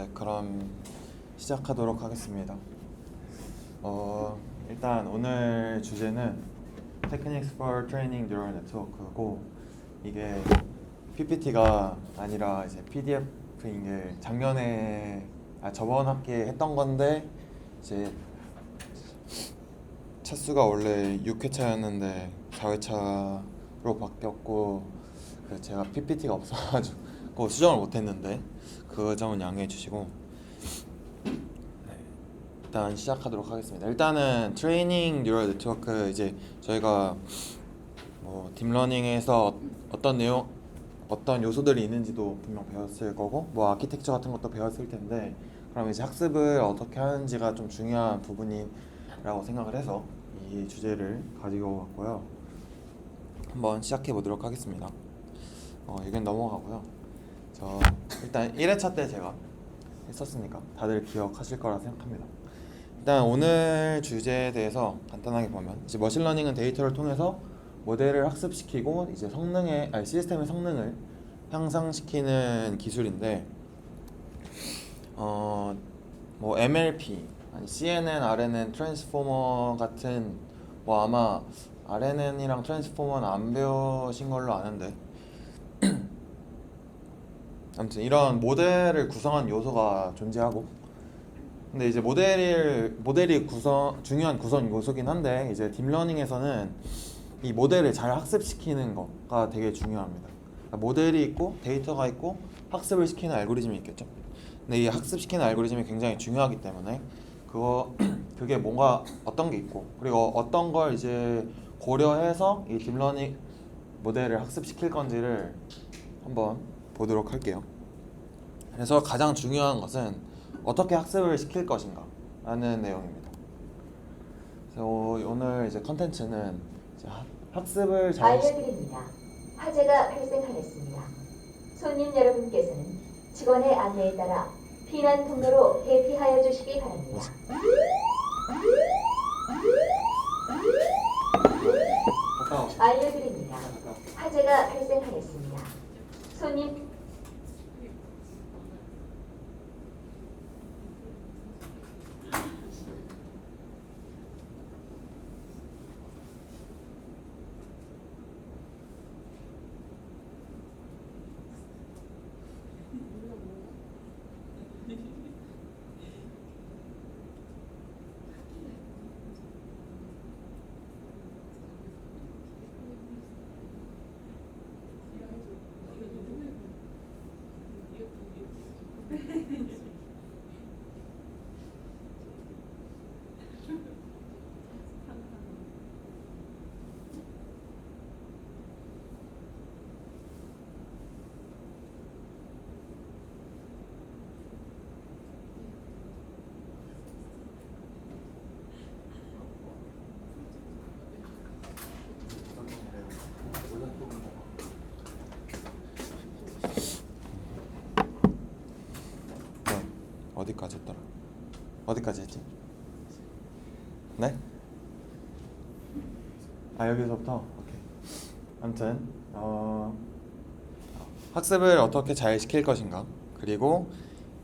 네, 그럼 시작하도록 하겠습니다. 일단 오늘 주제는 Techniques for Training Neural Network고 이게 PPT가 아니라 이제 PDF인 게 저번 학기에 했던 건데 이제 차수가 원래 6회차였는데 4회차로 바뀌었고 그래서 제가 PPT가 없어가지고 수정을 못했는데 그 점은 양해해 주시고 일단 시작하도록 하겠습니다. 일단은 트레이닝 뉴럴 네트워크 이제 저희가 뭐 딥러닝에서 어떤 요소들이 있는지도 분명 배웠을 거고 뭐 아키텍처 같은 것도 배웠을 텐데 그럼 이제 학습을 어떻게 하는지가 좀 중요한 부분이라고 생각을 해서 이 주제를 가지고 왔고요. 한번 시작해 보도록 하겠습니다. 의견 넘어가고요. 저 일단 1회차 때 제가 했었으니까 다들 기억하실 거라 생각합니다. 일단 오늘 주제에 대해서 간단하게 보면 이제 머신러닝은 데이터를 통해서 모델을 학습시키고 이제 시스템의 성능을 향상시키는 기술인데 뭐 MLP, 아니 CNN, RNN, 트랜스포머 같은 뭐 아마 RNN이랑 트랜스포머는 안 배우신 걸로 아는데 아무튼 이런 모델을 구성한 요소가 존재하고 근데 이제 모델이 중요한 구성 요소긴 한데 이제 딥러닝에서는 이 모델을 잘 학습시키는 거가 되게 중요합니다. 그러니까 모델이 있고 데이터가 있고 학습을 시키는 알고리즘이 있겠죠. 근데 이 학습시키는 알고리즘이 굉장히 중요하기 때문에 그게 뭔가 어떤 게 있고 그리고 어떤 걸 이제 고려해서 이 딥러닝 모델을 학습시킬 건지를 한번 보도록 할게요. 그래서 가장 중요한 것은 어떻게 학습을 시킬 것인가 라는 내용입니다. 그래서 오늘 이제 컨텐츠는 이제 학습을 잘 알려드립니다. 화재가 발생하였습니다. 손님 여러분께서는 직원의 안내에 따라 피난 통로로 대피하여 주시기 바랍니다. 알려드립니다. 화재가 발생하였습니다. 손님 어디까지 했더라? 어디까지 했지? 네? 여기서부터? 오케이. 아무튼 학습을 어떻게 잘 시킬 것인가 그리고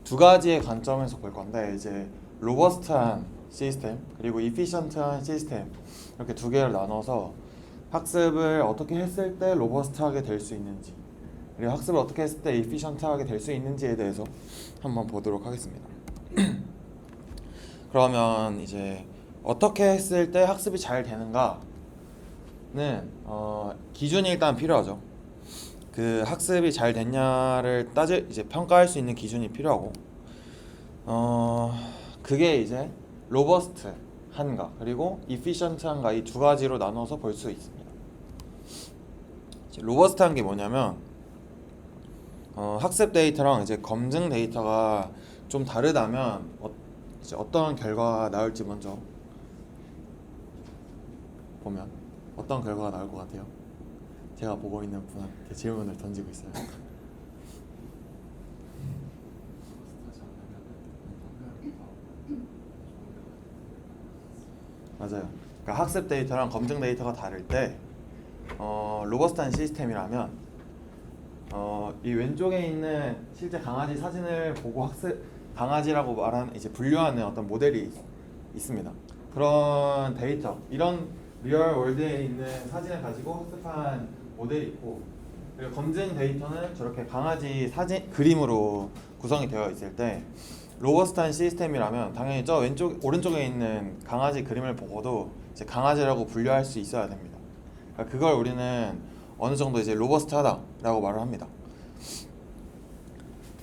두 가지의 관점에서 볼 건데 이제 로버스트한 시스템 그리고 이피션트한 시스템 이렇게 두 개를 나눠서 학습을 어떻게 했을 때 로버스트하게 될 수 있는지 그리고 학습을 어떻게 했을 때 이피션트하게 될 수 있는지에 대해서 한번 보도록 하겠습니다. 그러면 이제 어떻게 했을 때 학습이 잘 되는가는 기준이 일단 필요하죠. 그 학습이 잘 됐냐를 이제 평가할 수 있는 기준이 필요하고 그게 이제 로버스트한가 그리고 이피션트한가 이 두 가지로 나눠서 볼 수 있습니다. 로버스트한 게 뭐냐면 학습 데이터랑 이제 검증 데이터가 좀 다르다면 이제 어떤 결과가 나올지 먼저 보면 어떤 결과가 나올 것 같아요? 제가 보고 있는 분한테 질문을 던지고 있어요. 맞아요. 그러니까 학습 데이터랑 검증 데이터가 다를 때 로버스트한 시스템이라면 이 왼쪽에 있는 실제 강아지 사진을 보고 강아지라고 말하는 이제 분류하는 어떤 모델이 있습니다. 그런 데이터, 이런 리얼 월드에 있는 사진을 가지고 학습한 모델이 있고, 그리고 검증 데이터는 저렇게 강아지 사진 그림으로 구성이 되어 있을 때 로버스트한 시스템이라면 당연히 저 왼쪽 오른쪽에 있는 강아지 그림을 보고도 이제 강아지라고 분류할 수 있어야 됩니다. 그러니까 그걸 우리는 어느 정도 이제 로버스트하다라고 말을 합니다.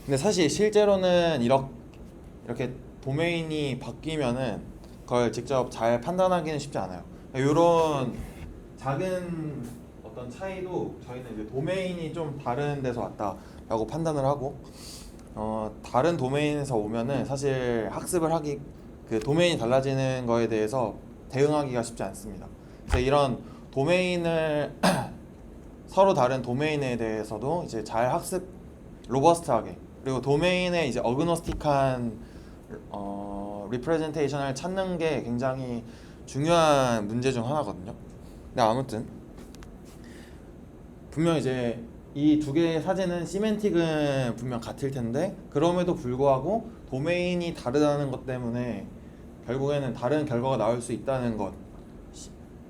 근데 사실 실제로는 이렇게 도메인이 바뀌면은 그걸 직접 잘 판단하기는 쉽지 않아요. 이런 작은 어떤 차이도 저희는 이제 도메인이 좀 다른 데서 왔다라고 판단을 하고, 다른 도메인에서 오면은 사실 학습을 하기, 그 도메인이 달라지는 거에 대해서 대응하기가 쉽지 않습니다. 그래서 이런 도메인을 서로 다른 도메인에 대해서도 이제 잘 학습, 로버스트하게, 그리고 도메인의 이제 어그노스틱한 리프레젠테이션을 찾는 게 굉장히 중요한 문제 중 하나거든요. 근데 아무튼 분명 이제 이 두 개의 사진은 시멘틱은 분명 같을 텐데 그럼에도 불구하고 도메인이 다르다는 것 때문에 결국에는 다른 결과가 나올 수 있다는 것.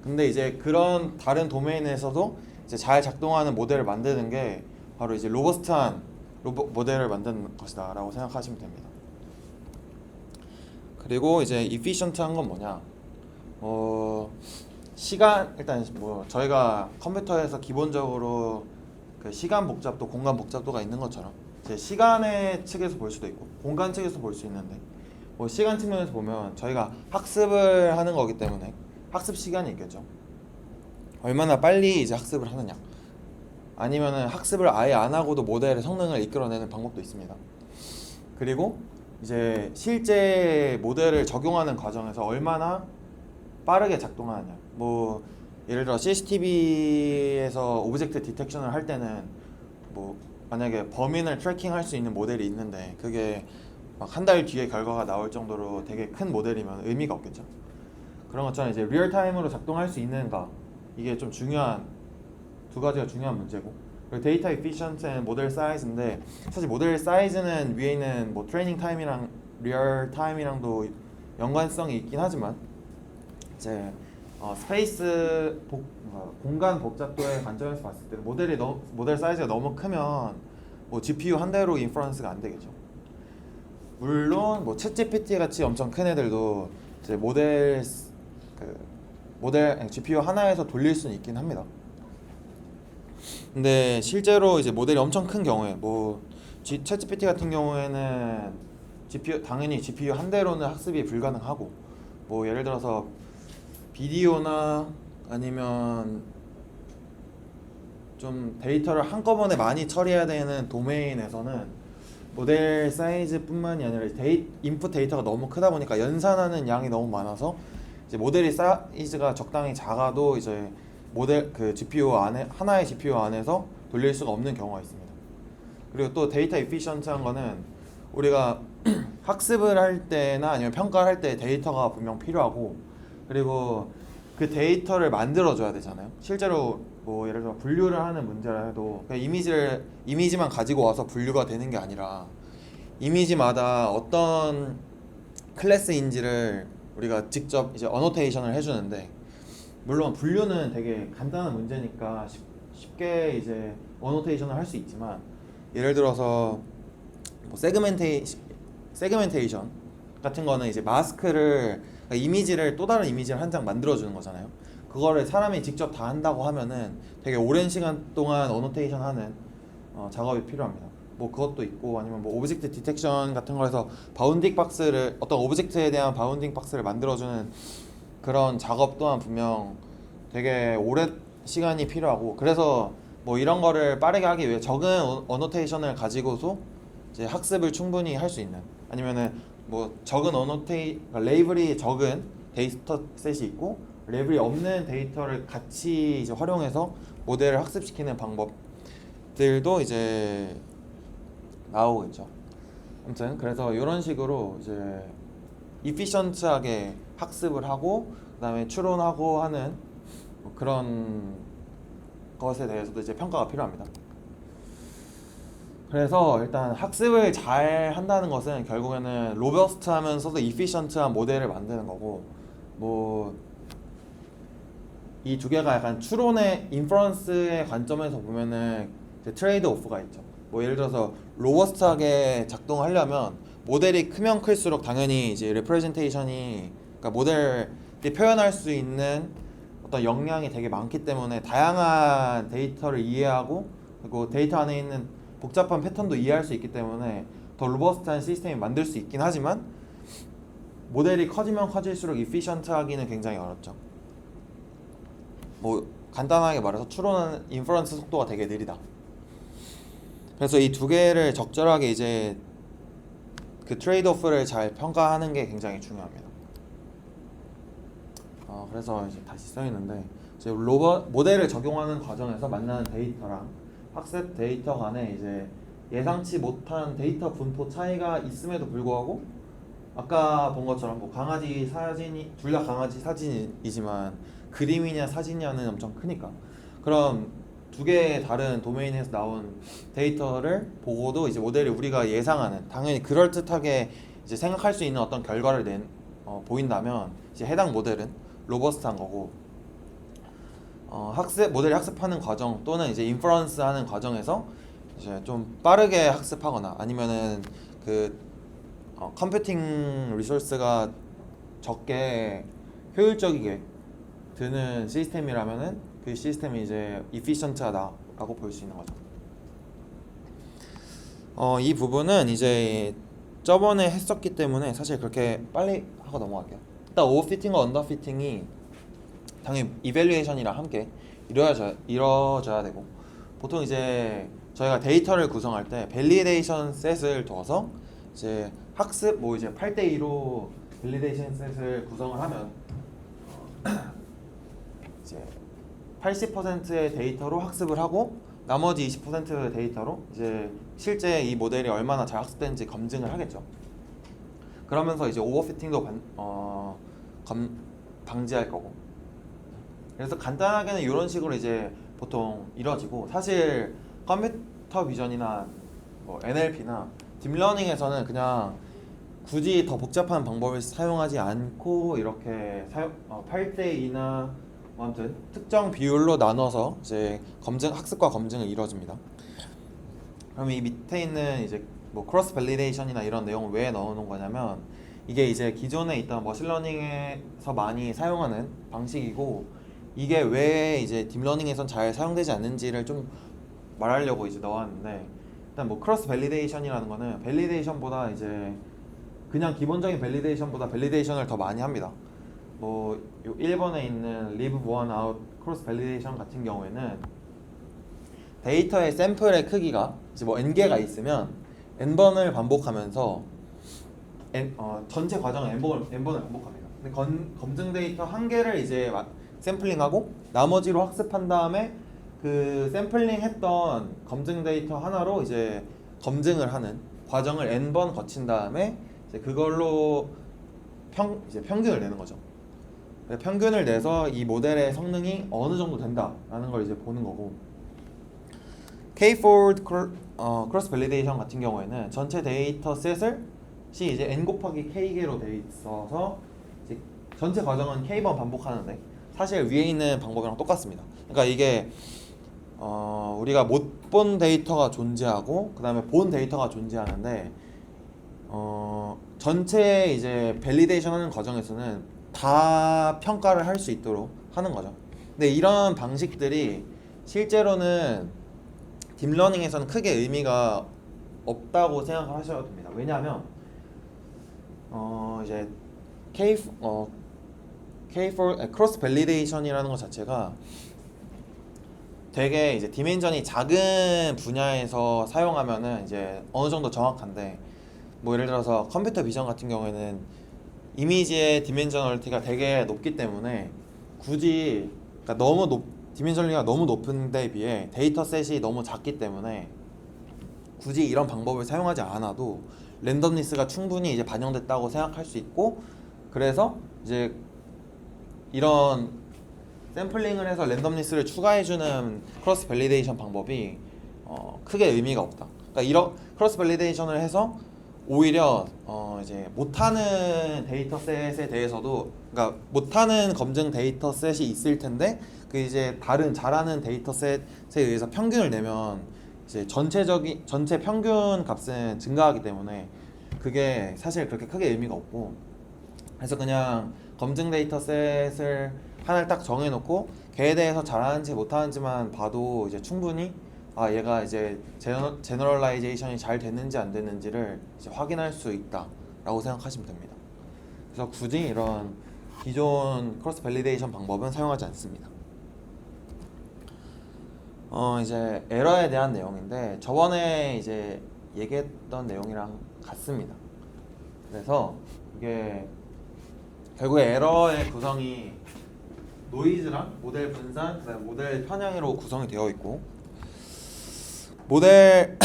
근데 이제 그런 다른 도메인에서도 이제 잘 작동하는 모델을 만드는 게 바로 이제 로버스트한 모델을 만드는 것이다라고 생각하시면 됩니다. 그리고 이제 efficient한 건 뭐냐? 시간, 일단 뭐 저희가 컴퓨터에서 기본적으로 그 시간 복잡도 공간 복잡도가 있는 것처럼 이제 시간의 측에서 볼 수도 있고 공간 측에서 볼 수 있는데, 뭐 시간 측면에서 보면 저희가 학습을 하는 거기 때문에 학습 시간이 있겠죠. 얼마나 빨리 이제 학습을 하느냐, 아니면은 학습을 아예 안 하고도 모델의 성능을 이끌어내는 방법도 있습니다. 그리고 이제 실제 모델을 적용하는 과정에서 얼마나 빠르게 작동하느냐. 뭐 예를 들어 CCTV에서 오브젝트 디텍션을 할 때는 뭐 만약에 범인을 트래킹할 수 있는 모델이 있는데 그게 막 한 달 뒤에 결과가 나올 정도로 되게 큰 모델이면 의미가 없겠죠. 그런 것처럼 이제 리얼타임으로 작동할 수 있는가, 이게 좀 중요한, 두 가지가 중요한 문제고, 그리고 데이터 에피션트 앤 모델 사이즈인데 사실 모델 사이즈는 위에 있는 뭐 트레이닝 타임이랑 리얼 타임이랑도 연관성이 있긴 하지만 이제 공간 복잡도의 관점에서 봤을 때 모델 사이즈가 너무 크면 뭐 GPU 한 대로 인퍼런스가 안 되겠죠. 물론 뭐 챗GPT 같이 엄청 큰 애들도 이제 모델 GPU 하나에서 돌릴 수는 있긴 합니다. 근데 실제로 이제 모델이 엄청 큰 경우에 뭐 챗GPT 같은 경우에는 당연히 GPU 한 대로는 학습이 불가능하고, 뭐 예를 들어서 비디오나 아니면 좀 데이터를 한꺼번에 많이 처리해야 되는 도메인에서는 모델 사이즈뿐만이 아니라 인풋 데이터가 너무 크다 보니까 연산하는 양이 너무 많아서 이제 모델이 사이즈가 적당히 작아도 이제 모델 그 GPU 안에 하나의 GPU 안에서 돌릴 수가 없는 경우가 있습니다. 그리고 또 데이터 에피션트한 거는 우리가 학습을 할 때나 아니면 평가를 할 때 데이터가 분명 필요하고, 그리고 그 데이터를 만들어줘야 되잖아요. 실제로 뭐 예를 들어 분류를 하는 문제라 해도 그냥 이미지만 가지고 와서 분류가 되는 게 아니라 이미지마다 어떤 클래스인지를 우리가 직접 이제 어노테이션을 해주는데, 물론 분류는 되게 간단한 문제니까 쉽게 이제 어노테이션을 할 수 있지만, 예를 들어서 뭐 세그멘테이션 같은 거는 이제 마스크를, 그러니까 이미지를 또 다른 이미지를 한 장 만들어주는 거잖아요. 그거를 사람이 직접 다 한다고 하면은 되게 오랜 시간 동안 어노테이션 하는 작업이 필요합니다. 뭐 그것도 있고, 아니면 뭐 오브젝트 디텍션 같은 거에서 바운딩 박스를, 어떤 오브젝트에 대한 바운딩 박스를 만들어주는 그런 작업 또한 분명 되게 오랜 시간이 필요하고, 그래서 뭐 이런 거를 빠르게 하기 위해 적은 어노테이션을 가지고서 이제 학습을 충분히 할 수 있는, 아니면은 뭐 적은 그러니까 레이블이 적은 데이터셋이 있고 레이블이 없는 데이터를 같이 이제 활용해서 모델을 학습시키는 방법들도 이제 나오겠죠. 아무튼 그래서 이런 식으로 이제 이피션트하게 학습을 하고 그다음에 추론하고 하는 뭐 그런 것에 대해서도 이제 평가가 필요합니다. 그래서 일단 학습을 잘 한다는 것은 결국에는 로버스트하면서도 이피션트한 모델을 만드는 거고, 뭐 이 두 개가 약간 추론의 인퍼런스의 관점에서 보면은 이제 트레이드 오프가 있죠. 뭐 예를 들어서 로버스트하게 작동하려면 모델이 크면 클수록 당연히 이제 레프레젠테이션이, 그러니까 모델이 표현할 수 있는 어떤 역량이 되게 많기 때문에 다양한 데이터를 이해하고, 그리고 데이터 안에 있는 복잡한 패턴도 이해할 수 있기 때문에 더 로버스트한 시스템이 만들 수 있긴 하지만, 모델이 커지면 커질수록 이피션트하기는 굉장히 어렵죠. 뭐 간단하게 말해서 추론하는 인퍼런스 속도가 되게 느리다. 그래서 이 두 개를 적절하게 이제 그 트레이드 오프를 잘 평가하는 게 굉장히 중요합니다. 그래서 이제 다시 써 있는데, 이제 모델을 적용하는 과정에서 만나는 데이터랑 학습 데이터 간에 이제 예상치 못한 데이터 분포 차이가 있음에도 불구하고, 아까 본 것처럼 뭐 강아지 사진이 둘 다 강아지 사진이지만 그림이냐 사진이냐는 엄청 크니까, 그럼 두 개의 다른 도메인에서 나온 데이터를 보고도 이제 모델이 우리가 예상하는, 당연히 그럴듯하게 이제 생각할 수 있는 어떤 결과를 보인다면 이제 해당 모델은 로버스트한 거고, 모델이 학습하는 과정 또는 이제 인퍼런스 하는 과정에서 이제 좀 빠르게 학습하거나 아니면은 그 컴퓨팅 리소스가 적게 효율적이게 드는 시스템이라면은 그 시스템이 이제 이피션트하다라고 볼 수 있는 거죠. 이 부분은 이제 저번에 했었기 때문에 사실 그렇게 빨리 하고 넘어갈게요. 일단 오버피팅과 언더피팅이 당연히 이밸류에이션이랑 함께 이루어져야 되고, 보통 이제 저희가 데이터를 구성할 때 밸리데이션 셋을 둬서 이제 학습 뭐 이제 8대2로 밸리데이션 셋을 구성을 하면 이제 80%의 데이터로 학습을 하고 나머지 20%의 데이터로 이제 실제 이 모델이 얼마나 잘 학습되는지 검증을 하겠죠. 그러면서 이제 오버피팅도 방지할 거고. 그래서 간단하게는 이런 식으로 이제 보통 이루어지고, 사실 컴퓨터 비전이나 뭐 NLP나 딥러닝에서는 그냥 굳이 더 복잡한 방법을 사용하지 않고 이렇게 8대2나 아무튼 특정 비율로 나눠서 이제 학습과 검증을 이루어집니다. 그럼 이 밑에 있는 이제 뭐 크로스 밸리데이션이나 이런 내용을 왜 넣어놓은 거냐면, 이게 이제 기존에 있던 머신러닝에서 많이 사용하는 방식이고, 이게 왜 이제 딥러닝에선 잘 사용되지 않는지를 좀 말하려고 이제 넣었는데, 일단 뭐 크로스 밸리데이션이라는 거는 밸리데이션보다 이제 그냥 기본적인 밸리데이션보다 밸리데이션을 더 많이 합니다. 뭐 1번에 있는 leave one out 크로스 밸리데이션 같은 경우에는 데이터의 샘플의 크기가 이제 뭐 n개가 있으면 n번을 반복하면서 전체 과정을 n번을 반복합니다. 근데 검증 데이터 한 개를 이제 샘플링하고 나머지로 학습한 다음에 그 샘플링 했던 검증 데이터 하나로 이제 검증을 하는 과정을 n번 거친 다음에 이제 그걸로 이제 평균을 내는 거죠. 평균을 내서 이 모델의 성능이 어느 정도 된다라는 걸 이제 보는 거고, K-fold 크로스 밸리데이션 같은 경우에는 전체 데이터 셋을 이제 n 곱하기 k개로 돼 있어서 이제 전체 과정은 k번 반복하는데 사실 위에 있는 방법이랑 똑같습니다. 그러니까 이게 우리가 못 본 데이터가 존재하고 그 다음에 본 데이터가 존재하는데, 전체 이제 밸리데이션 하는 과정에서는 다 평가를 할 수 있도록 하는 거죠. 근데 이런 방식들이 실제로는 딥러닝에서는 크게 의미가 없다고 생각하셔도 됩니다. 왜냐하면 이제 크로스 밸리데이션이라는 것 자체가 되게 이제 디멘전이 작은 분야에서 사용하면은 이제 어느 정도 정확한데, 뭐 예를 들어서 컴퓨터 비전 같은 경우에는 이미지의 디멘저널리티가 되게 높기 때문에 굳이, 그러니까 디멘저널리티가 너무 높은 데 비해 데이터 셋이 너무 작기 때문에 굳이 이런 방법을 사용하지 않아도 랜덤니스가 충분히 이제 반영됐다고 생각할 수 있고, 그래서 이제 이런 샘플링을 해서 랜덤니스를 추가해주는 크로스 밸리데이션 방법이 크게 의미가 없다. 그러니까 이런 크로스 밸리데이션을 해서 오히려 이제 못하는 데이터셋에 대해서도, 그러니까 못하는 검증 데이터셋이 있을 텐데 그 이제 다른 잘하는 데이터셋에 의해서 평균을 내면 이제 전체 평균 값은 증가하기 때문에 그게 사실 그렇게 크게 의미가 없고, 그래서 그냥 검증 데이터셋을 하나를 딱 정해놓고 걔에 대해서 잘하는지 못하는지만 봐도 이제 충분히 아 얘가 이제 제너럴라이제이션이 잘 됐는지 안 됐는지를 이제 확인할 수 있다라고 생각하시면 됩니다. 그래서 굳이 이런 기존 크로스 밸리데이션 방법은 사용하지 않습니다. 이제 에러에 대한 내용인데 저번에 이제 얘기했던 내용이랑 같습니다. 그래서 이게 결국에 에러의 구성이 노이즈랑 모델 분산, 그다음에 모델 편향으로 구성이 되어 있고, 모델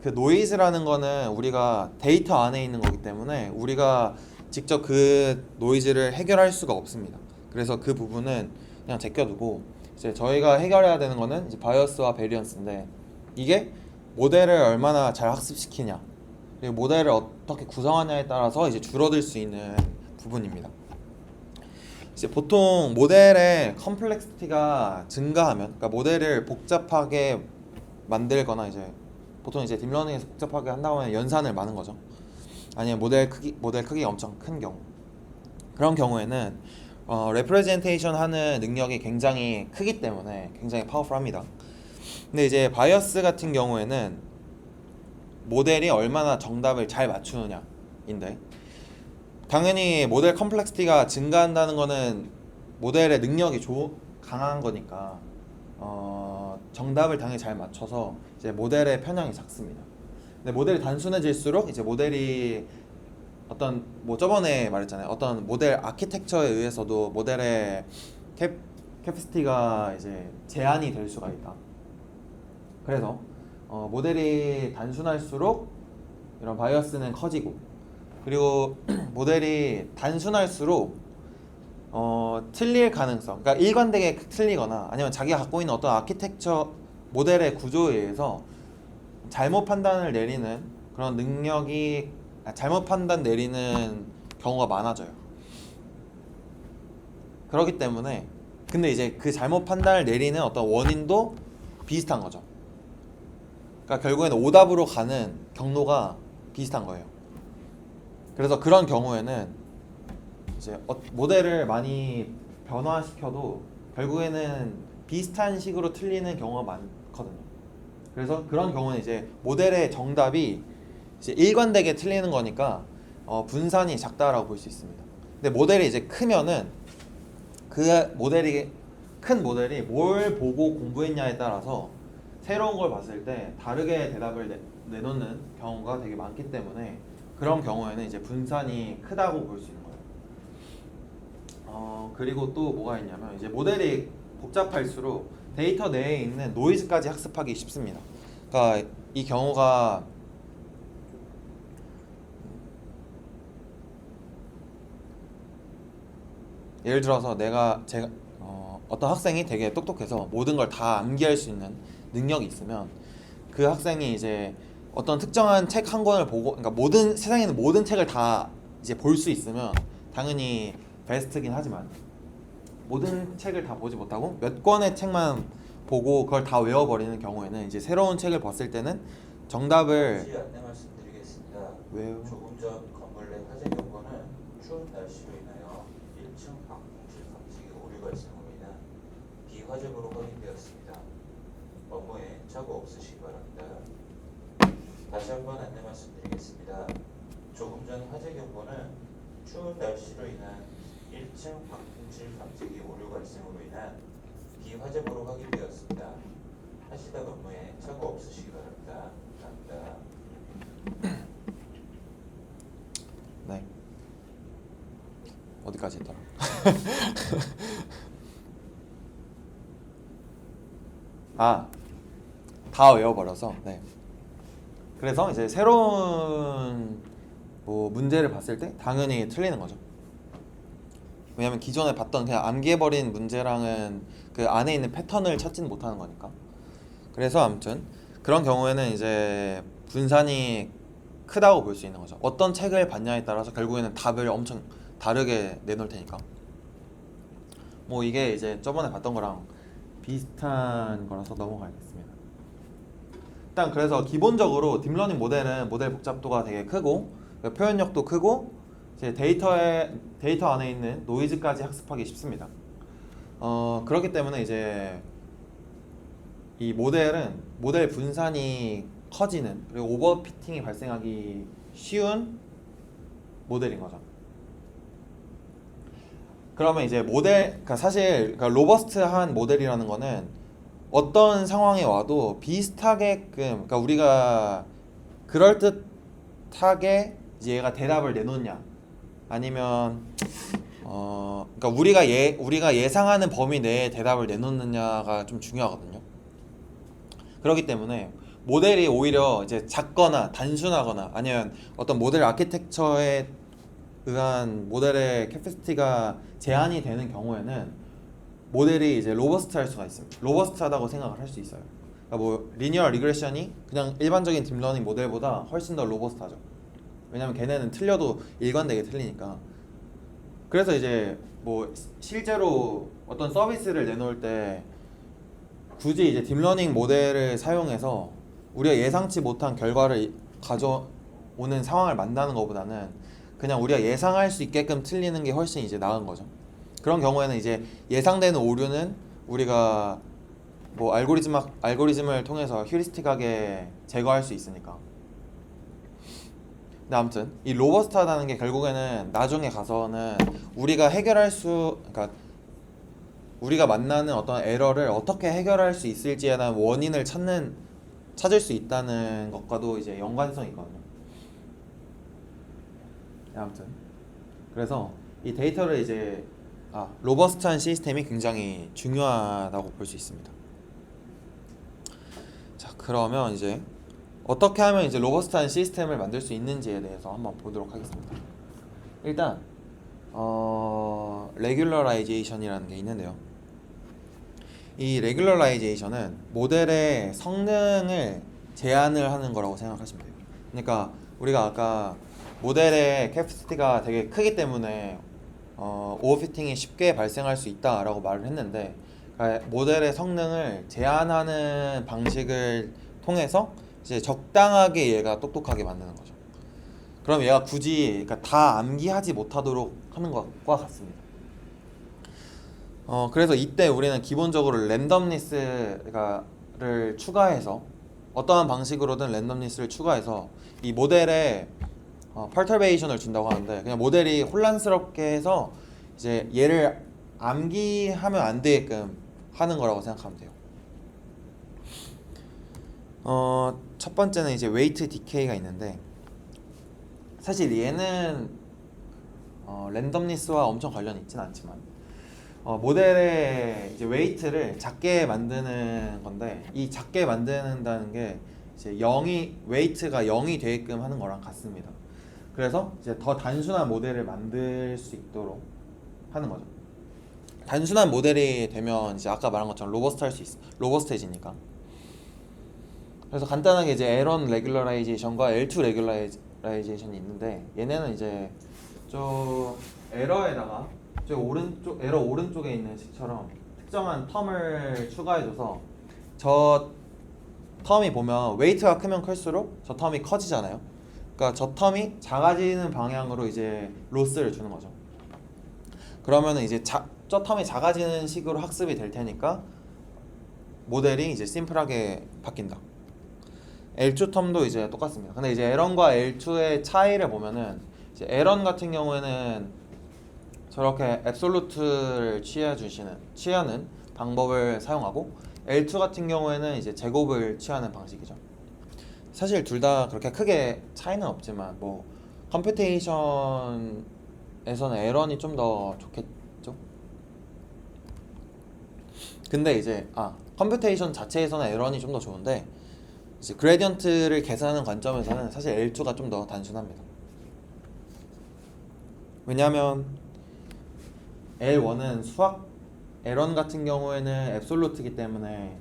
그 노이즈라는 거는 우리가 데이터 안에 있는 거기 때문에 우리가 직접 그 노이즈를 해결할 수가 없습니다. 그래서 그 부분은 그냥 제껴두고 이제 저희가 해결해야 되는 거는 이제 바이어스와 베리언스인데, 이게 모델을 얼마나 잘 학습시키냐 그리고 모델을 어떻게 구성하냐에 따라서 이제 줄어들 수 있는 부분입니다. 이제 보통 모델의 컴플렉시티가 증가하면, 그러니까 모델을 복잡하게 만들거나 이제 보통 이제 딥러닝에서 복잡하게 한다고 하면 연산을 많은 거죠. 아니면 모델 크기가 엄청 큰 경우, 그런 경우에는 레프레젠테이션 하는 능력이 굉장히 크기 때문에 굉장히 파워풀합니다. 근데 이제 바이어스 같은 경우에는 모델이 얼마나 정답을 잘 맞추느냐인데, 당연히 모델 컴플렉시티가 증가한다는 거는 모델의 능력이 강한 거니까 정답을 당연히 잘 맞춰서 이제 모델의 편향이 작습니다. 근데 모델이 단순해질수록 이제 모델이 어떤 뭐 저번에 말했잖아요. 어떤 모델 아키텍처에 의해서도 모델의 캐피시티가 이제 제한이 될 수가 있다. 그래서 모델이 단순할수록 이런 바이어스는 커지고, 그리고 모델이 단순할수록 틀릴 가능성, 그러니까 일관되게 틀리거나 아니면 자기가 갖고 있는 어떤 아키텍처 모델의 구조에 의해서 잘못 판단을 내리는 그런 능력이 잘못 판단 내리는 경우가 많아져요. 그렇기 때문에 근데 이제 그 잘못 판단을 내리는 어떤 원인도 비슷한 거죠. 그러니까 결국에는 오답으로 가는 경로가 비슷한 거예요. 그래서 그런 경우에는 이제 모델을 많이 변화시켜도 결국에는 비슷한 식으로 틀리는 경우가 많거든요. 그래서 그런 경우는 이제 모델의 정답이 이제 일관되게 틀리는 거니까 분산이 작다라고 볼 수 있습니다. 근데 모델이 이제 크면은 그 큰 모델이 뭘 보고 공부했냐에 따라서 새로운 걸 봤을 때 다르게 대답을 내놓는 경우가 되게 많기 때문에 그런 경우에는 이제 분산이 크다고 볼 수 있는 거예요. 그리고 또 뭐가 있냐면 이제 모델이 복잡할수록 데이터 내에 있는 노이즈까지 학습하기 쉽습니다. 그러니까 이 경우가 예를 들어서 제가 어떤 학생이 되게 똑똑해서 모든 걸 다 암기할 수 있는 능력이 있으면 그 학생이 이제 어떤 특정한 책 한 권을 보고, 그러니까 세상에 있는 모든 책을 다 이제 볼 수 있으면 당연히 베스트긴 하지만 모든 책을 다 보지 못하고 몇 권의 책만 보고 그걸 다 외워버리는 경우에는 이제 새로운 책을 봤을 때는 정답을 안내 말씀드리겠습니다. 왜요? 조금 전 건물 내 화재 경보는 추운 날씨로 인하여 1층 방풍실 감지기 오류 발생으로 인한 비화재로 확인되었습니다. 업무에 착오 없으시기 바랍니다. 다시 한번 안내 말씀드리겠습니다. 조금 전 화재 경보는 추운 날씨로 인한 1층 방풍실 감지기 오류 발생으로 인한 비화재로 확인되었습니다. 하시다 업무에 착오 없으시기 바랍니다. 감사합니다. 네. 어디까지 했더라? 다 외워버려서. 네. 그래서 이제 새로운 뭐 문제를 봤을 때 당연히 틀리는 거죠. 왜냐면 기존에 봤던 그냥 암기해버린 문제랑은 그 안에 있는 패턴을 찾지는 못하는 거니까. 그래서 아무튼 그런 경우에는 이제 분산이 크다고 볼 수 있는 거죠. 어떤 책을 봤냐에 따라서 결국에는 답을 엄청 다르게 내놓을 테니까. 뭐 이게 이제 저번에 봤던 거랑 비슷한 거라서 넘어가겠습니다. 일단 그래서 기본적으로 딥러닝 모델은 모델 복잡도가 되게 크고 표현력도 크고 이제 데이터 안에 있는 노이즈까지 학습하기 쉽습니다. 그렇기 때문에 이제 이 모델은 모델 분산이 커지는 그리고 오버피팅이 발생하기 쉬운 모델인 거죠. 그러면 이제 그러니까 사실 그러니까 로버스트한 모델이라는 거는 어떤 상황에 와도 비슷하게끔 그러니까 우리가 그럴듯하게 이제 얘가 대답을 내놓냐 아니면 그러니까 우리가 예상하는 범위 내에 대답을 내놓느냐가 좀 중요하거든요. 그렇기 때문에 모델이 오히려 이제 작거나 단순하거나 아니면 어떤 모델 아키텍처에 의한 모델의 캐패시티가 제한이 되는 경우에는 모델이 이제 로버스트할 수가 있습니다. 로버스트하다고 생각을 할 수 있어요. 그러니까 뭐 리니어 리그레션이 그냥 일반적인 딥러닝 모델보다 훨씬 더 로버스트하죠. 왜냐면 걔네는 틀려도 일관되게 틀리니까. 그래서 이제 뭐 실제로 어떤 서비스를 내놓을 때 굳이 이제 딥러닝 모델을 사용해서 우리가 예상치 못한 결과를 가져오는 상황을 만나는 것보다는 그냥 우리가 예상할 수 있게끔 틀리는 게 훨씬 이제 나은 거죠. 그런 경우에는 이제 예상되는 오류는 우리가 뭐 알고리즘을 통해서 휴리스틱하게 제거할 수 있으니까. 근데 아무튼 이 로버스트하다는 게 결국에는 나중에 가서는 그러니까 우리가 만나는 어떤 에러를 어떻게 해결할 수 있을지에 대한 원인을 찾을 수 있다는 것과도 이제 연관성이 있거든요. 아무튼 그래서 이 데이터를 이제 로버스트한 시스템이 굉장히 중요하다고 볼 수 있습니다. 자, 그러면 이제 어떻게 하면 이제 로버스트한 시스템을 만들 수 있는지에 대해서 한번 보도록 하겠습니다. 일단 레귤러라이제이션이라는 게 있는데요. 이 레귤러라이제이션은 모델의 성능을 제한을 하는 거라고 생각하시면 돼요. 그러니까 우리가 아까 모델의 캐패시티가 되게 크기 때문에 오버피팅이 쉽게 발생할 수 있다라고 말을 했는데 그러니까 모델의 성능을 제한하는 방식을 통해서 이제 적당하게 얘가 똑똑하게 만드는 거죠. 그럼 얘가 굳이 그러니까 다 암기하지 못하도록 하는 것과 같습니다. 그래서 이때 우리는 기본적으로 랜덤니스를 추가해서 어떠한 방식으로든 랜덤니스를 추가해서 이 모델에 perturbation을 준다고 하는데 그냥 모델이 혼란스럽게 해서 이제 얘를 암기하면 안 되게끔 하는 거라고 생각하면 돼요. 첫 번째는 이제 웨이트 디케이가 있는데 사실 얘는 랜덤니스와 엄청 관련이 있진 않지만 모델의 이제 웨이트를 작게 만드는 건데 이 작게 만든다는 게 이제 웨이트가 0이 되게끔 하는 거랑 같습니다. 그래서 이제 더 단순한 모델을 만들 수 있도록 하는 거죠. 단순한 모델이 되면 이제 아까 말한 것처럼 로버스트해지니까. 그래서 간단하게 이제 L1 레귤러라이제이션과 L2 레귤러라이제이션이 있는데 얘네는 이제 저 에러에다가 에러 오른쪽에 있는 식처럼 특정한 텀을 추가해줘서 저 텀이 보면 웨이트가 크면 클수록 저 텀이 커지잖아요. 그러니까 저 텀이 작아지는 방향으로 이제 로스를 주는 거죠. 그러면은 이제 저 텀이 작아지는 식으로 학습이 될 테니까 모델이 이제 심플하게 바뀐다. L2 텀도 이제 똑같습니다. 근데 이제 L1과 L2의 차이를 보면은 이제 L1 같은 경우에는 저렇게 앱솔루트를 취하는 방법을 사용하고 L2 같은 경우에는 이제 제곱을 취하는 방식이죠. 사실 둘 다 그렇게 크게 차이는 없지만 뭐 컴퓨테이션에서는 L1이 좀 더 좋겠죠. 근데 이제 컴퓨테이션 자체에서는 L1이 좀 더 좋은데 이제 그레디언트를 계산하는 관점에서는 사실 L2가 좀 더 단순합니다. 왜냐하면 L1은 L1 같은 경우에는 앱솔루트이기 때문에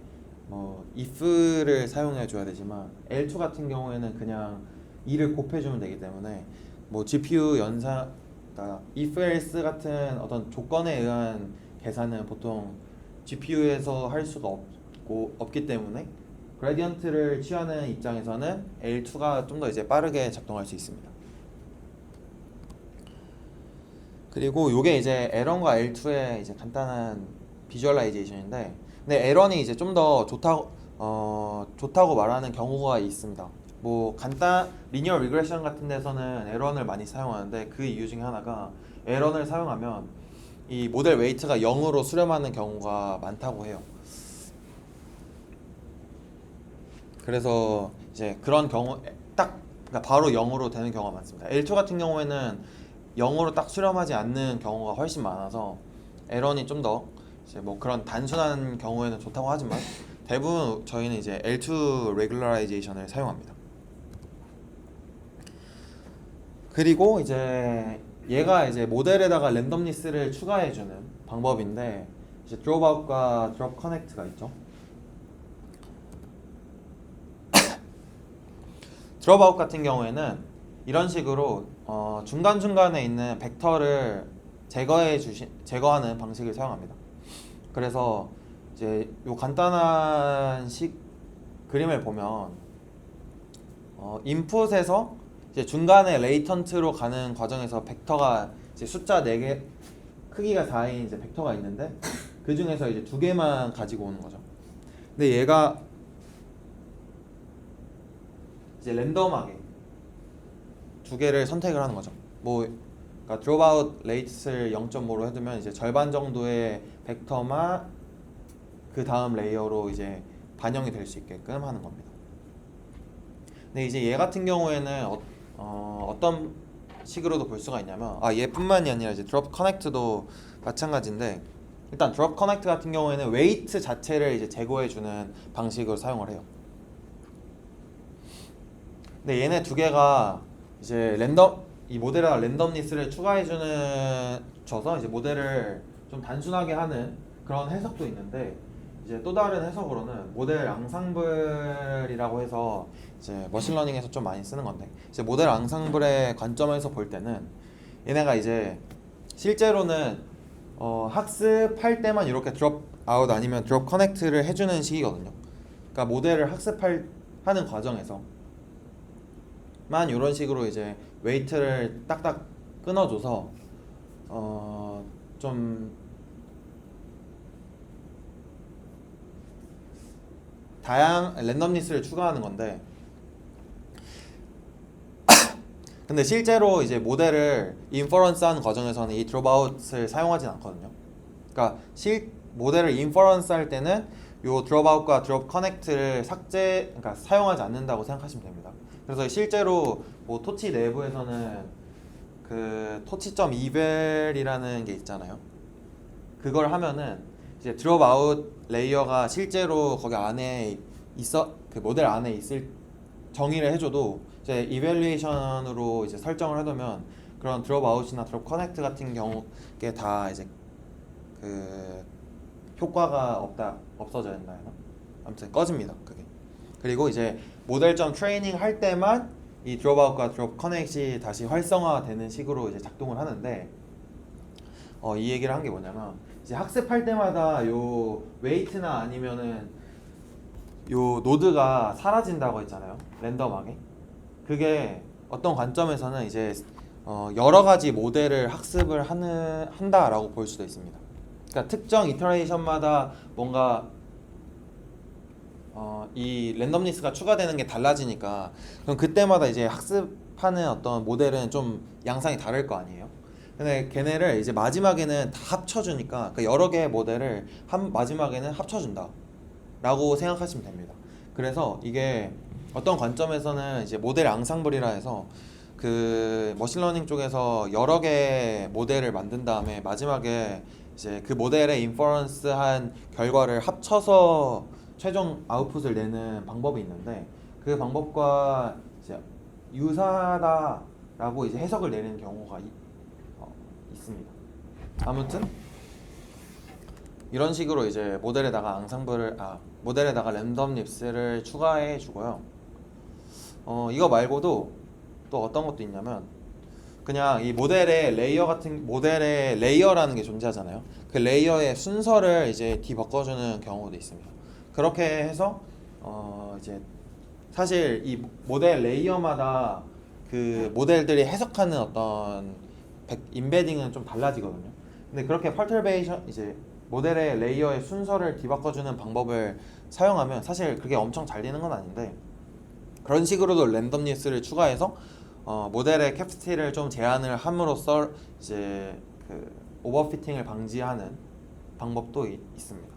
if를 사용해 줘야 되지만 L2 같은 경우에는 그냥 2를 곱해주면 되기 때문에 GPU 그러니까 if else 같은 어떤 조건에 의한 계산은 보통 GPU에서 할 수가 없기 때문에 그레디언트를 취하는 입장에서는 L2가 좀 더 이제 빠르게 작동할 수 있습니다. 그리고 요게 이제 L1과 L2의 이제 간단한 비주얼라이제이션인데, 근데 L1이 이제 좀 더 좋다고 말하는 경우가 있습니다. 리니어 리그레션 같은 데서는 L1을 많이 사용하는데 그 이유 중에 하나가 L1을 사용하면 이 모델 웨이트가 0으로 수렴하는 경우가 많다고 해요. 그래서 이제 그런 경우 그러니까 바로 0으로 되는 경우가 많습니다. L2 같은 경우에는 0으로 딱 수렴하지 않는 경우가 훨씬 많아서 L1이 좀 더 이제 그런 단순한 경우에는 좋다고 하지만 대부분 저희는 이제 L2 레귤러라이제이션을 사용합니다. 그리고 이제 얘가 이제 모델에다가 랜덤니스를 추가해주는 방법인데, 이제 드롭아웃과 드롭 커넥트가 있죠. 드롭아웃 같은 경우에는 이런 식으로 중간중간에 있는 벡터를 제거하는 방식을 사용합니다. 그래서 이제 요 간단한 그림을 보면 인풋에서 이제 중간에 레이턴트로 가는 과정에서 벡터가 이제 숫자 4개 크기가 4인 이제 벡터가 있는데 그 중에서 이제 2개만 가지고 오는 거죠. 근데 얘가 이제 랜덤하게 2개를 선택을 하는 거죠. 그러니까 드롭아웃 레이트를 0.5로 해두면 이제 절반 정도의 벡터만 그 다음 레이어로 이제 반영이 될 수 있게끔 하는 겁니다. 근데 이제 얘 같은 경우에는 어떤 식으로도 볼 수가 있냐면 얘뿐만이 아니라 이제 드롭 커넥트도 마찬가지인데, 일단 드롭 커넥트 같은 경우에는 웨이트 자체를 이제 제거해 주는 방식으로 사용을 해요. 근데 얘네 2개가 이제 이 모델에다 랜덤니스를 줘서 이제 모델을 좀 단순하게 하는 그런 해석도 있는데, 이제 또 다른 해석으로는 모델 앙상블이라고 해서 이제 머신러닝에서 좀 많이 쓰는 건데, 이제 모델 앙상블의 관점에서 볼 때는 얘네가 이제 실제로는 학습할 때만 이렇게 드롭 아웃 아니면 드롭 커넥트를 해주는 식이거든요. 그러니까 모델을 하는 과정에서 이런 식으로 이제 웨이트를 딱딱 끊어줘서 좀 랜덤니스를 추가하는 건데, 근데 실제로 이제 모델을 인퍼런스하는 과정에서는 이 드롭아웃을 사용하진 않거든요. 그러니까 모델을 인퍼런스할 때는 요 드롭아웃과 드롭 커넥트를 그러니까 사용하지 않는다고 생각하시면 됩니다. 그래서 실제로 토치 내부에서는 그 토치.eval이라는 게 있잖아요. 그걸 하면은 이제 드롭아웃 레이어가 실제로 거기 안에 그 모델 안에 있을 정의를 해줘도 이제 이밸리에이션으로 이제 설정을 해두면 그런 드롭아웃이나 드롭 커넥트 같은 경우에 다 이제 그 효과가 없어져야 된다. 아무튼 꺼집니다. 그게. 그리고 이제 모델.점 트레이닝 할 때만 이 드롭아웃과 드롭 커넥트가 다시 활성화되는 식으로 이제 작동을 하는데, 이 얘기를 한 게 뭐냐면, 이제 학습할 때마다 요 웨이트나 아니면은 요 노드가 사라진다고 했잖아요. 랜덤하게. 그게 어떤 관점에서는 이제 여러 가지 모델을 학습을 한다라고 볼 수도 있습니다. 그러니까 특정 이터레이션마다 뭔가 이 랜덤니스가 추가되는 게 달라지니까, 그럼 그때마다 이제 학습하는 어떤 모델은 좀 양상이 다를 거 아니에요. 근데 걔네를 이제 마지막에는 다 합쳐주니까, 그러니까 여러 개의 모델을 마지막에는 합쳐준다 라고 생각하시면 됩니다. 그래서 이게 어떤 관점에서는 이제 모델 앙상블이라 해서 그 머신러닝 쪽에서 여러 개의 모델을 만든 다음에 마지막에 이제 그 모델의 인퍼런스한 결과를 합쳐서 최종 아웃풋을 내는 방법이 있는데, 그 방법과 이제 유사하다라고 이제 해석을 내리는 경우가 있습니다. 아무튼 이런 식으로 이제 모델에다가 모델에다가 랜덤 립스를 추가해 주고요. 이거 말고도 또 어떤 것도 있냐면 그냥 이 모델의 레이어라는 게 존재하잖아요. 그 레이어의 순서를 이제 뒤바꿔주는 경우도 있습니다. 그렇게 해서 이제 사실 이 모델 레이어마다 그 모델들이 해석하는 어떤 임베딩은 좀 달라지거든요. 근데 그렇게 펄터베이션 이제 모델의 레이어의 순서를 뒤바꿔주는 방법을 사용하면 사실 그게 엄청 잘 되는 건 아닌데 그런 식으로도 랜덤니스를 추가해서 모델의 캡시티를 좀 제한을 함으로써 이제 그 오버피팅을 방지하는 방법도 있습니다.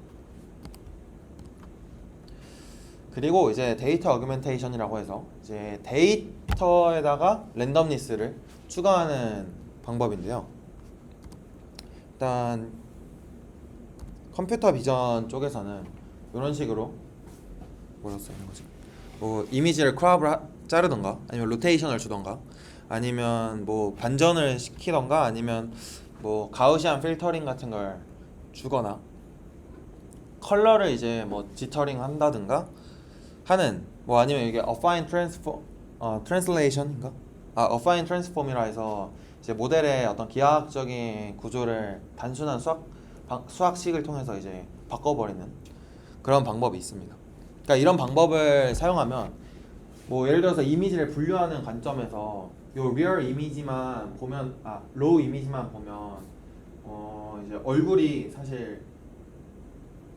그리고 이제 데이터 어규멘테이션이라고 해서 이제 데이터에다가 랜덤니스를 추가하는 방법인데요. 일단 컴퓨터 비전 쪽에서는 이런 식으로 뭐라 쓰는 거지? 뭐 이미지를 크롭을 자르던가 아니면 로테이션을 주던가 아니면 뭐 반전을 시키던가 아니면 뭐 가우시안 필터링 같은 걸 주거나 컬러를 이제 뭐 지터링 한다든가 하는 뭐 아니면 이게 affine translation인가? affine transform이라 해서 이제 모델의 어떤 기하학적인 구조를 단순한 수학식을 통해서 이제 바꿔버리는 그런 방법이 있습니다. 그러니까 이런 방법을 사용하면 뭐 예를 들어서 이미지를 분류하는 관점에서 요 리얼 이미지만 보면 로우 이미지만 보면 이제 얼굴이 사실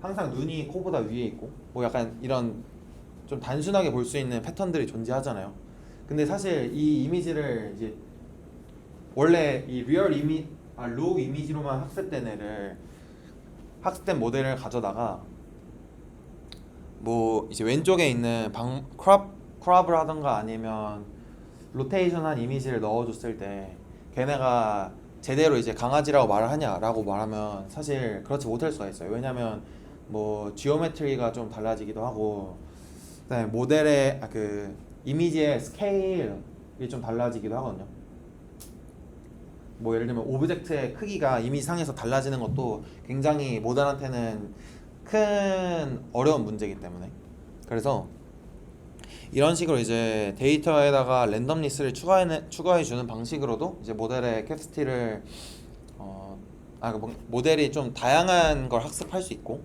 항상 눈이 코보다 위에 있고 뭐 약간 이런 좀 단순하게 볼 수 있는 패턴들이 존재하잖아요. 근데 사실 이 이미지를 이제 원래 이 로우 이미지로만 학습된 모델을 가져다가 뭐 이제 왼쪽에 있는 크롭을 하던가 아니면 로테이션한 이미지를 넣어줬을 때 걔네가 제대로 이제 강아지라고 말을 하냐라고 말하면 사실 그렇지 못할 수가 있어요. 왜냐면 뭐 지오메트리가 좀 달라지기도 하고 그다음에 모델의 그 이미지의 스케일이 좀 달라지기도 하거든요. 뭐 예를 들면 오브젝트의 크기가 이미지 상에서 달라지는 것도 굉장히 모델한테는 큰 어려운 문제이기 때문에 그래서 이런 식으로 이제 데이터에다가 랜덤니스를 추가해 주는 방식으로도 이제 모델의 캡시티를 모델이 좀 다양한 걸 학습할 수 있고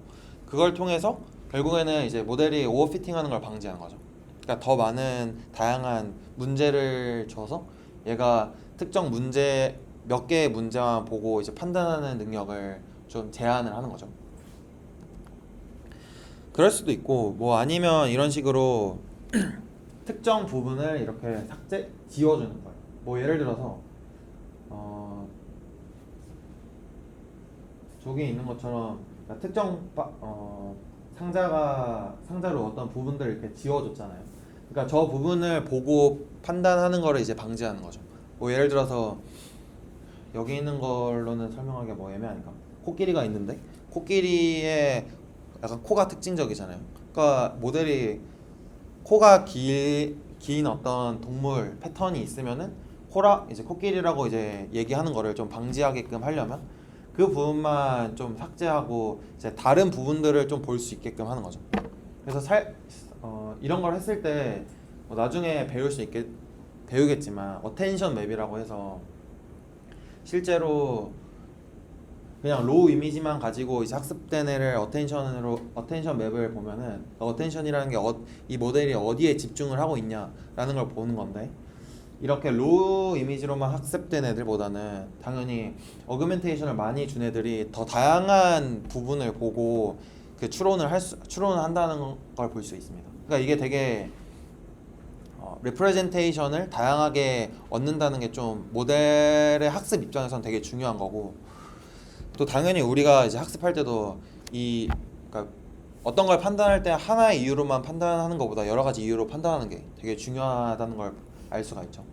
그걸 통해서 결국에는 이제 모델이 오버피팅하는 걸 방지하는 거죠. 그러니까 더 많은 다양한 문제를 줘서 얘가 특정 문제 몇 개의 문제만 보고 이제 판단하는 능력을 좀 제한을 하는 거죠. 그럴 수도 있고 뭐 아니면 이런 식으로 특정 부분을 이렇게 지워주는 거예요. 뭐 예를 들어서 저기 있는 것처럼 특정 상자로 어떤 부분들을 이렇게 지워줬잖아요. 그러니까 저 부분을 보고 판단하는 거를 이제 방지하는 거죠. 뭐 예를 들어서 여기 있는 걸로는 설명하기가 뭐 애매하니까 코끼리가 있는데 코끼리의 약간 코가 특징적이잖아요. 그러니까 모델이 코가 긴 어떤 동물 패턴이 있으면은 이제 코끼리라고 이제 얘기하는 거를 좀 방지하게끔 하려면 그 부분만 좀 삭제하고 이제 다른 부분들을 좀 볼 수 있게끔 하는 거죠. 그래서 이런 걸 했을 때 뭐 나중에 배우겠지만 어텐션 맵이라고 해서 실제로 그냥 로우 이미지만 가지고 이제 학습된 애를 어텐션 맵을 보면은 어텐션이라는 게 이 모델이 어디에 집중을 하고 있냐라는 걸 보는 건데 이렇게 로우 이미지로만 학습된 애들보다는 당연히 어그멘테이션을 많이 준 애들이 더 다양한 부분을 보고 그 추론을 한다는 걸 볼 수 있습니다. 그러니까 이게 되게 리프레젠테이션을 다양하게 얻는다는 게 좀 모델의 학습 입장에서는 되게 중요한 거고 또 당연히 우리가 이제 학습할 때도 그러니까 어떤 걸 판단할 때 하나의 이유로만 판단하는 것보다 여러 가지 이유로 판단하는 게 되게 중요하다는 걸 알 수가 있죠.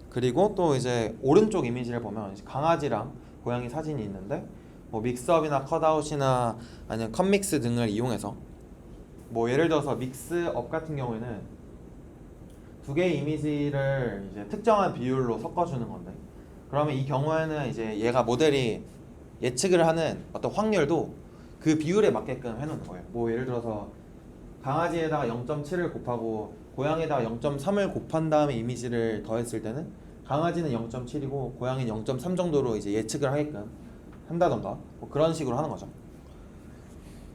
그리고 또 이제 오른쪽 이미지를 보면 이제 강아지랑 고양이 사진이 있는데 뭐 믹스업이나 컷아웃이나 아니면 컷믹스 등을 이용해서 뭐 예를 들어서 믹스업 같은 경우에는 두 개의 이미지를 이제 특정한 비율로 섞어주는 건데 그러면 이 경우에는 이제 얘가 모델이 예측을 하는 어떤 확률도 그 비율에 맞게끔 해놓는 거예요. 뭐 예를 들어서 강아지에다가 0.7을 곱하고 고양이에다가 0.3을 곱한 다음에 이미지를 더했을 때는 강아지는 0.7이고 고양이는 0.3 정도로 이제 예측을 하게끔 한다던가 뭐 그런 식으로 하는 거죠.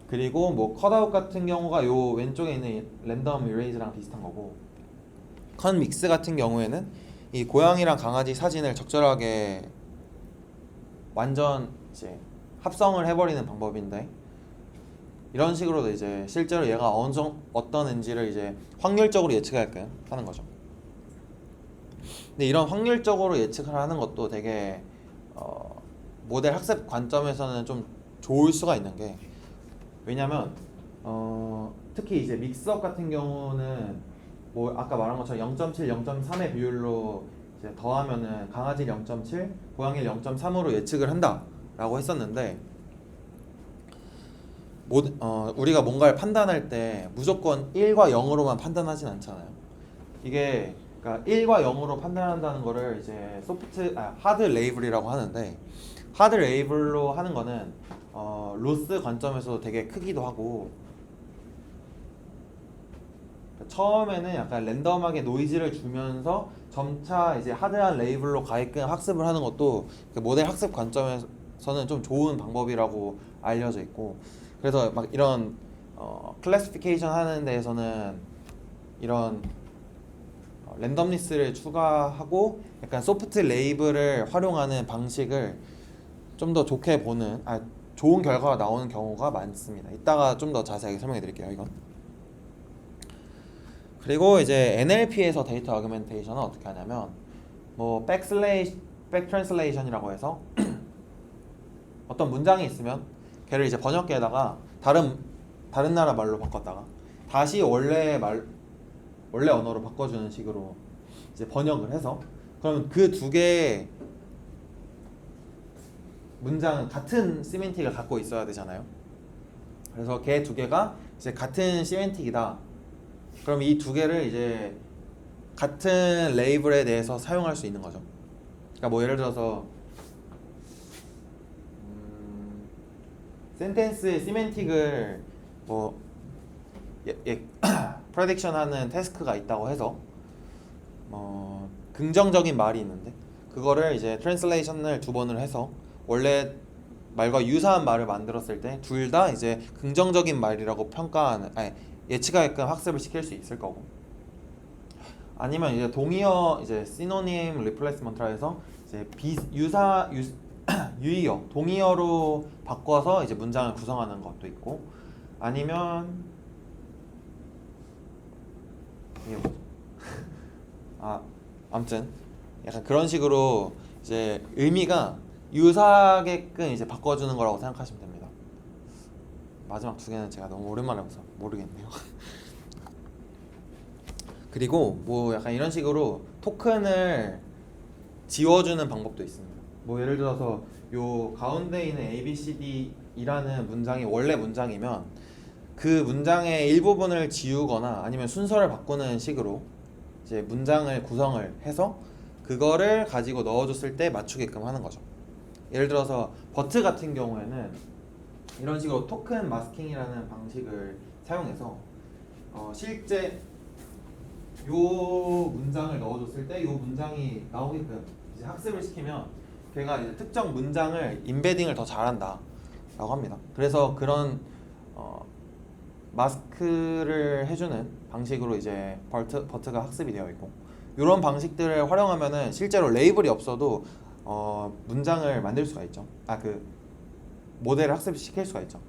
그리고 뭐 컷아웃 같은 경우가 요 왼쪽에 있는 랜덤 이레이즈랑 비슷한 거고, 컷 믹스 같은 경우에는 이 고양이랑 강아지 사진을 적절하게 완전 이제 합성을 해버리는 방법인데, 이런 식으로도 이제 실제로 얘가 어떤 인지를 이제 확률적으로 예측하게끔 하는 거죠. 근데 이런 확률적으로 예측을 하는 것도 되게 모델 학습 관점에서는 좀 좋을 수가 있는 게, 왜냐면 특히 이제 믹스업 같은 경우는 뭐 아까 말한 것처럼 0.7, 0.3의 비율로 이제 더하면은 강아지 0.7, 고양이 0.3으로 예측을 한다라고 했었는데, 우리가 뭔가를 판단할 때 무조건 1과 0으로만 판단하진 않잖아요. 이게 그러니까 1과 0으로 판단한다는 거를 이제 하드 레이블이라고 하는데, 하드 레이블로 하는 거는 로스 관점에서도 되게 크기도 하고, 처음에는 약간 랜덤하게 노이즈를 주면서 점차 이제 하드한 레이블로 가게끔 학습을 하는 것도 그 모델 학습 관점에서는 좀 좋은 방법이라고 알려져 있고, 그래서 막 이런 클래시피케이션 하는 데에서는 이런 랜덤니스를 추가하고 약간 소프트 레이블을 활용하는 방식을 좀 더 좋게 보는, 좋은 결과가 나오는 경우가 많습니다. 이따가 좀 더 자세하게 설명해 드릴게요, 이건. 그리고 이제 NLP에서 데이터 어규멘테이션은 어떻게 하냐면, 뭐 백 트랜슬레이션이라고 해서 어떤 문장이 있으면 걔를 이제 번역기에다가 다른 나라 말로 바꿨다가 다시 원래 언어로 바꿔주는 식으로 이제 번역을 해서, 그러면 그 두 개의 문장은 같은 시멘틱을 갖고 있어야 되잖아요. 그래서 걔 두 개가 이제 같은 시멘틱이다. 그럼 이 두 개를 이제 같은 레이블에 대해서 사용할 수 있는 거죠. 그러니까 뭐 예를 들어서 센텐스의 시멘틱을 뭐 프레딕션 하는 태스크가 있다고 해서 긍정적인 말이 있는데, 그거를 이제 트랜슬레이션을 2번을 해서 원래 말과 유사한 말을 만들었을 때 둘 다 이제 긍정적인 말이라고 예측하게끔 학습을 시킬 수 있을 거고, 아니면 이제 동의어 이제 시노님 리플레이스먼트라 해서 이제 유의어 동의어로 바꿔서 이제 문장을 구성하는 것도 있고, 아니면 이게 뭐죠? 아무튼 약간 그런 식으로 이제 의미가 유사하게끔 이제 바꿔주는 거라고 생각하시면 됩니다. 마지막 두 개는 제가 너무 오랜만에 봐서 모르겠네요. 그리고 뭐 약간 이런 식으로 토큰을 지워주는 방법도 있습니다. 뭐 예를 들어서 요 가운데 있는 ABCD이라는 문장이 원래 문장이면 그 문장의 일부분을 지우거나 아니면 순서를 바꾸는 식으로 이제 문장을 구성을 해서 그거를 가지고 넣어줬을 때 맞추게끔 하는 거죠. 예를 들어서 버트 같은 경우에는 이런 식으로 토큰 마스킹이라는 방식을 사용해서 실제 요 문장을 넣어줬을 때 요 문장이 나오게끔 이제 학습을 시키면 걔가 이제 특정 문장을 인베딩을 더 잘한다 라고 합니다. 그래서 그런 마스크를 해주는 방식으로 이제 버트가 학습이 되어 있고, 이런 방식들을 활용하면은 실제로 레이블이 없어도 문장을 만들 수가 있죠. 그 모델을 학습시킬 수가 있죠.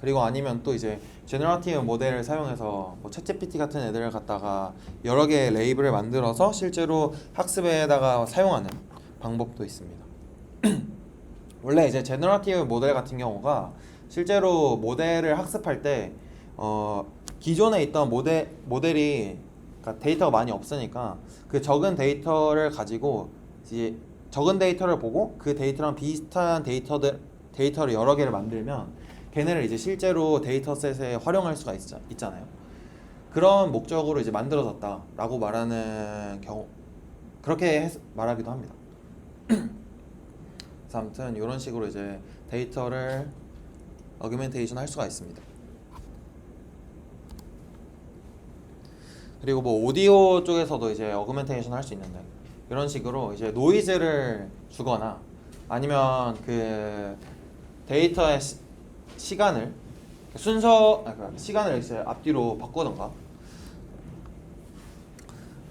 그리고 아니면 또 이제 제너러티브 모델을 사용해서 뭐 챗GPT 같은 애들을 갖다가 여러 개의 레이블을 만들어서 실제로 학습에다가 사용하는 방법도 있습니다. 원래 이제 제너러티브 모델 같은 경우가 실제로 모델을 학습할 때 기존에 있던 모델이 그러니까 데이터가 많이 없으니까 그 적은 데이터를 가지고 이제 적은 데이터를 보고 그 데이터랑 비슷한 데이터를 여러 개를 만들면 걔네를 이제 실제로 데이터셋에 활용할 수가 있잖아요. 그런 목적으로 이제 만들어졌다라고 말하는 경우, 그렇게 말하기도 합니다. 그래서 아무튼 이런 식으로 이제 데이터를 어규멘테이션 할 수가 있습니다. 그리고 뭐 오디오 쪽에서도 이제 어규멘테이션 할 수 있는데 이런 식으로 이제 노이즈를 주거나 아니면 그 데이터의 시간을 시간을 이제 앞뒤로 바꾸던가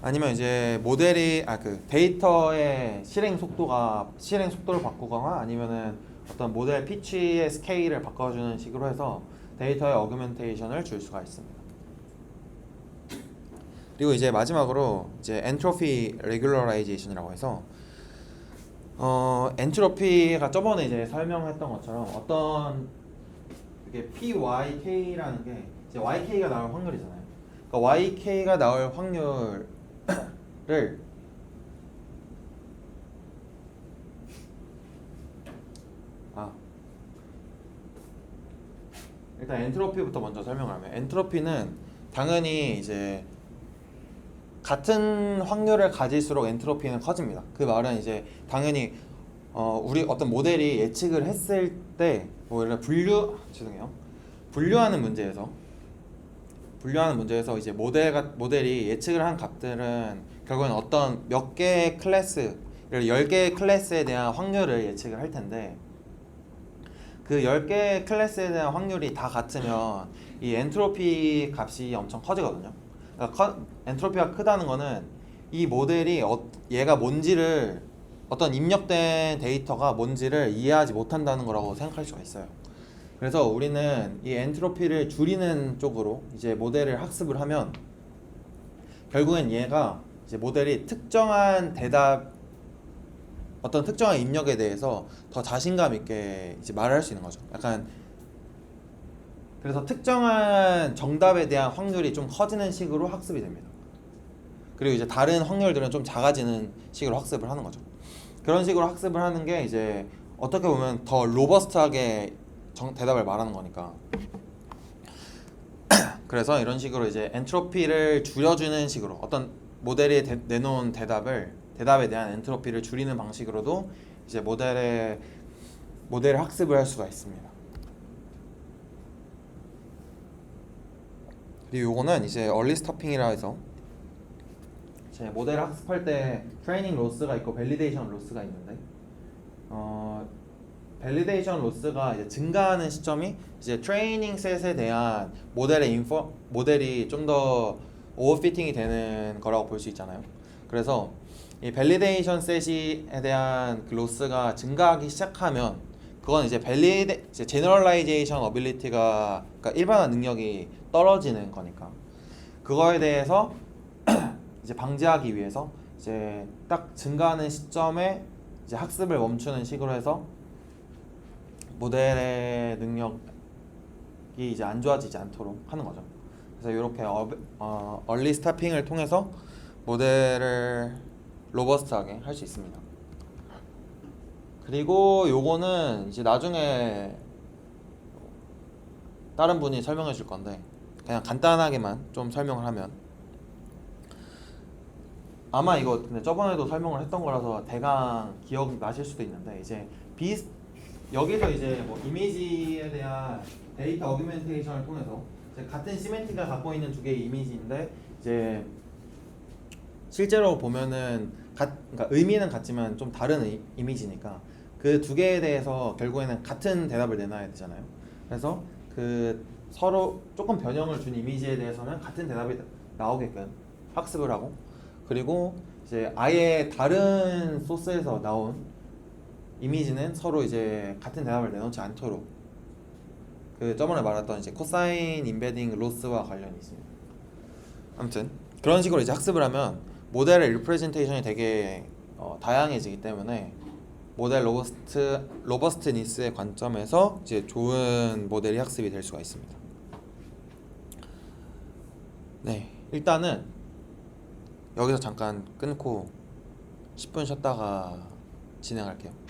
아니면 이제 모델이 그 데이터의 실행 속도를 바꾸거나 아니면은 어떤 모델 피치의 스케일을 바꿔주는 식으로 해서 데이터의 어규멘테이션을 줄 수가 있습니다. 그리고 이제 마지막으로 이제 엔트로피 레귤러라이제이션이라고 해서 엔트로피가 저번에 이제 설명했던 것처럼 어떤 이게 PYK라는 게 이제 YK가 나올 확률이잖아요. 그러니까 YK가 나올 확률을 일단 엔트로피부터 먼저 설명을 하면 엔트로피는 당연히 이제 같은 확률을 가질수록 엔트로피는 커집니다. 그 말은 이제 당연히 우리 어떤 모델이 예측을 했을 때 뭐 예를 들어 분류하는 문제에서 이제 모델이 예측을 한 값들은 결국엔 어떤 몇 개의 클래스, 10개의 클래스에 대한 확률을 예측을 할 텐데 그 10개의 클래스에 대한 확률이 다 같으면 이 엔트로피 값이 엄청 커지거든요. 그러니까 엔트로피가 크다는 거는 이 모델이 얘가 뭔지를 어떤 입력된 데이터가 뭔지를 이해하지 못한다는 거라고 생각할 수가 있어요. 그래서 우리는 이 엔트로피를 줄이는 쪽으로 이제 모델을 학습을 하면 결국엔 얘가 이제 모델이 어떤 특정한 입력에 대해서 더 자신감 있게 이제 말을 할 수 있는 거죠. 약간 그래서 특정한 정답에 대한 확률이 좀 커지는 식으로 학습이 됩니다. 그리고 이제 다른 확률들은 좀 작아지는 식으로 학습을 하는 거죠. 그런 식으로 학습을 하는 게 이제 어떻게 보면 더 로버스트하게 대답을 말하는 거니까. 그래서 이런 식으로 이제 엔트로피를 줄여주는 식으로 어떤 모델이 내놓은 대답에 대한 엔트로피를 줄이는 방식으로도 이제 모델을 학습을 할 수가 있습니다. 그리고 요거는 이제 얼리 스토핑이라 해서 제 모델을 학습할 때 트레이닝 로스가 있고 밸리데이션 로스가 있는데 밸리데이션 로스가 이제 증가하는 시점이 이제 트레이닝 셋에 대한 모델이 좀 더 오버피팅이 되는 거라고 볼 수 있잖아요. 그래서 이 밸리데이션 셋에 대한 그 로스가 증가하기 시작하면 그건 이제 제너럴라이제이션 어빌리티가 그러니까 일반화 능력이 떨어지는 거니까 그거에 대해서 이제 방지하기 위해서 이제 딱 증가하는 시점에 이제 학습을 멈추는 식으로 해서 모델의 능력이 이제 안 좋아지지 않도록 하는 거죠. 그래서 이렇게 얼리 스타핑을 통해서 모델을 로버스트하게 할 수 있습니다. 그리고 요거는 이제 나중에 다른 분이 설명해 줄 건데 그냥 간단하게만 좀 설명을 하면 아마 이거 근데 저번에도 설명을 했던 거라서 대강 기억나실 수도 있는데 이제 여기서 이제 뭐 이미지에 대한 데이터 어규멘테이션을 통해서 이제 같은 시멘티가 갖고 있는 두 개의 이미지인데 이제 실제로 보면은 그러니까 의미는 같지만 좀 다른 이미지니까 그 두 개에 대해서 결국에는 같은 대답을 내놔야 되잖아요. 그래서 그 서로 조금 변형을 준 이미지에 대해서는 같은 대답이 나오게끔 학습을 하고 그리고 이제 아예 다른 소스에서 나온 이미지는 서로 이제 같은 대답을 내놓지 않도록 그 저번에 말했던 이제 코사인 임베딩 로스와 관련이 있습니다. 아무튼 그런 식으로 이제 학습을 하면 모델의 리프레젠테이션이 되게 다양해지기 때문에 모델 로버스트니스의 관점에서 이제 좋은 모델이 학습이 될 수가 있습니다. 네, 일단은 여기서 잠깐 끊고 10분 쉬었다가 진행할게요.